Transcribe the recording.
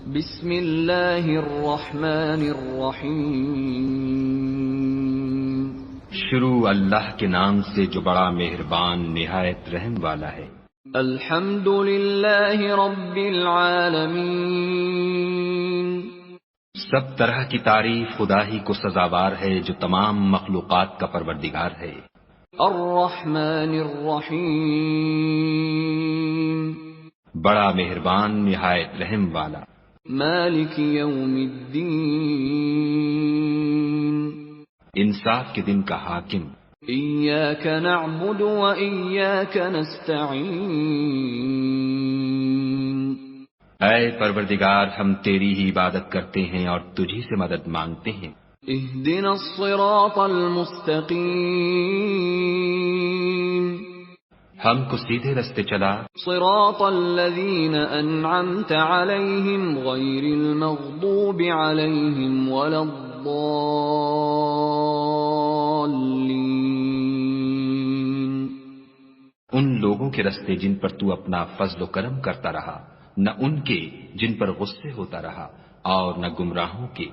بسم اللہ الرحمن الرحیم. شروع اللہ کے نام سے جو بڑا مہربان نہایت رحم والا ہے. الحمد للہ رب العالمین. سب طرح کی تعریف خدا ہی کو سزاوار ہے جو تمام مخلوقات کا پروردگار ہے. الرحمن الرحیم. بڑا مہربان نہایت رحم والا. مالک یوم الدین. انصاف کے دن کا حاکم. ایاک نعبد و ایاک نستعین. اے پروردگار ہم تیری ہی عبادت کرتے ہیں اور تجھی سے مدد مانگتے ہیں. اہدنا الصراط المستقیم. ہم کو سیدھے رستے چلا. صراط الذین انعمت علیہم غیر المغضوب علیہم ولا الضالین. ان لوگوں کے رستے جن پر تو اپنا فضل و کرم کرتا رہا، نہ ان کے جن پر غصے ہوتا رہا، اور نہ گمراہوں کے